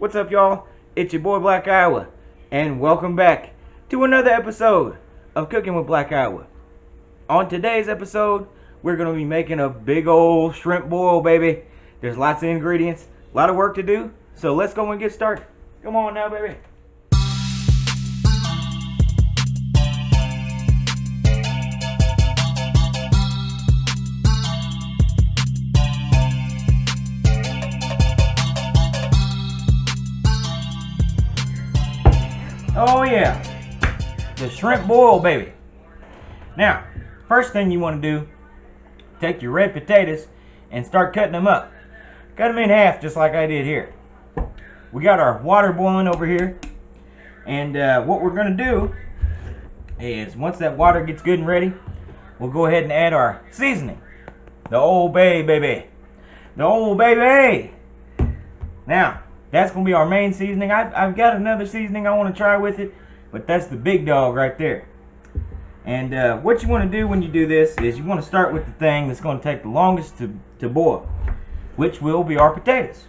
What's up, y'all? It's your boy Black Iowa, and welcome back to another episode of Cooking with Black Iowa. On today's episode, we're going to be making a big old shrimp boil, baby. There's lots of ingredients, a lot of work to do, so let's go and get started. Come on now, baby. Oh yeah, the shrimp boil, baby. Now, first thing you want to do, take your red potatoes and start cutting them up. Cut them in half just like I did here. We got our water boiling over here, and what we're going to do is once that water gets good and ready, we'll go ahead and add our seasoning. The Old Bay, baby. The Old Bay. Now, that's going to be our main seasoning. I've got another seasoning I want to try with it, but that's the big dog right there. And what you want to do when you do this is you want to start with the thing that's going to take the longest to boil, which will be our potatoes.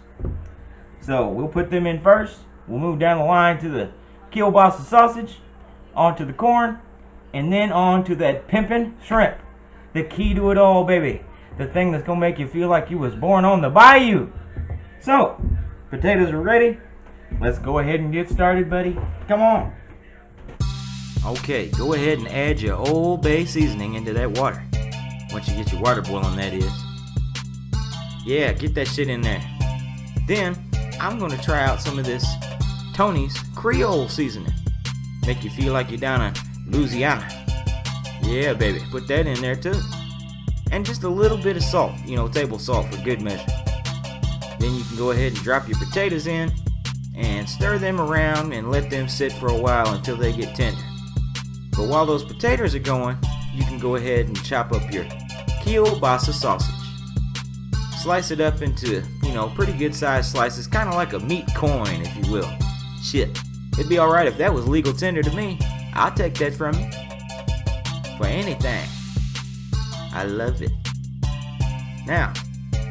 So we'll put them in first. We'll move down the line to the kielbasa sausage, onto the corn, and then on to that pimpin' shrimp. The key to it all, baby. The thing that's going to make you feel like you was born on the bayou. So, potatoes are ready. Let's go ahead and get started, buddy. Come on. Okay, go ahead and add your Old Bay seasoning into that water. Once you get your water boiling, that is. Yeah, get that shit in there. Then, I'm going to try out some of this Tony's Creole seasoning. Make you feel like you're down in Louisiana. Yeah, baby, put that in there too. And just a little bit of salt, table salt for good measure. Then you can go ahead and drop your potatoes in and stir them around and let them sit for a while until they get tender. But while those potatoes are going, you can go ahead and chop up your kielbasa sausage. Slice it up into, pretty good sized slices, kind of like a meat coin, if you will. Shit, it'd be alright if that was legal tender to me. I'll take that from you. For anything. I love it. Now,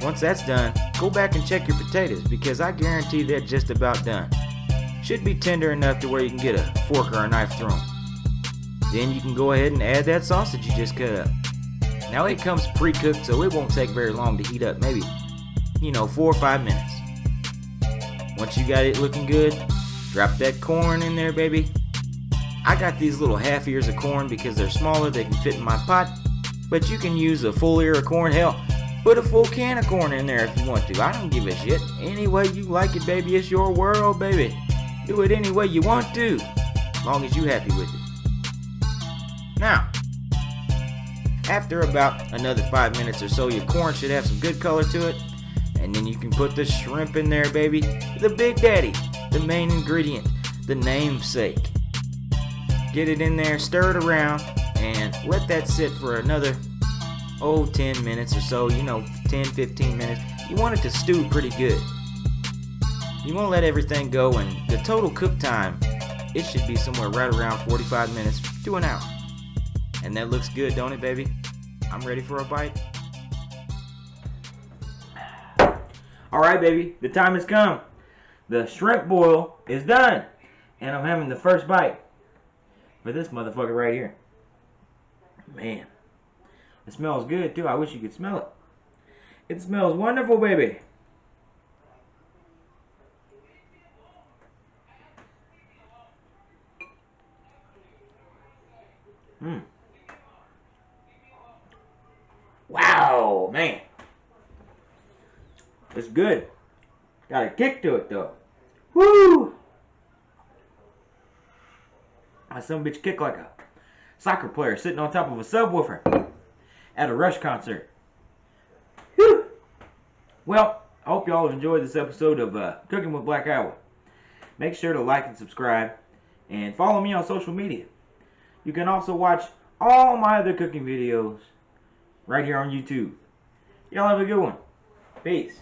once that's done, go back and check your potatoes because I guarantee they're just about done. Should be tender enough to where you can get a fork or a knife through them. Then you can go ahead and add that sausage you just cut up. Now it comes pre-cooked, so it won't take very long to heat up, maybe, 4 or 5 minutes. Once you got it looking good, drop that corn in there, baby. I got these little half ears of corn because they're smaller, they can fit in my pot, but you can use a full ear of corn. Hell, put a full can of corn in there if you want to. I don't give a shit. Any way you like it, baby. It's your world, baby. Do it any way you want to, as long as you happy with it. Now, after about another 5 minutes or so, your corn should have some good color to it. And then you can put the shrimp in there, baby. The Big Daddy, the main ingredient, the namesake. Get it in there, stir it around, and let that sit for another 10 minutes or so, 10, 15 minutes. You want it to stew pretty good. You want to let everything go, and the total cook time, it should be somewhere right around 45 minutes to an hour. And that looks good, don't it, baby? I'm ready for a bite. Alright, baby, the time has come. The shrimp boil is done. And I'm having the first bite for this motherfucker right here. Man. It smells good too. I wish you could smell it. It smells wonderful, baby. Wow, man. It's good. Got a kick to it though. Woo! My son bitch kick like a soccer player sitting on top of a subwoofer at a Rush concert. Whew. Well, I hope y'all have enjoyed this episode of Cooking with Black Iowa. Make sure to like and subscribe and follow me on social media. You can also watch all my other cooking videos right here on YouTube. Y'all have a good one. Peace.